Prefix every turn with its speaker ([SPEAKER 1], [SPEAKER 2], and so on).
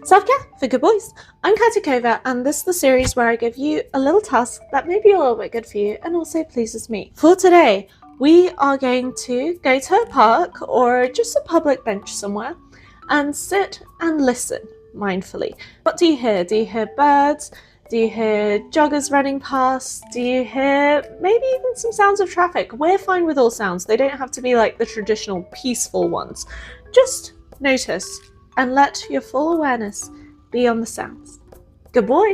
[SPEAKER 1] Self-care for good boys. I'm Katya, and this is the series where I give you a little task that may be a little bit good for you and also pleases me. For today, we are going to go to a park or just a public bench somewhere and sit and listen mindfully. What do you hear? Do you hear birds? Do you hear joggers running past? Do you hear maybe even some sounds of traffic? We're fine with all sounds. They don't have to be like the traditional peaceful ones. Just notice and let your full awareness be on the sounds. Good boy!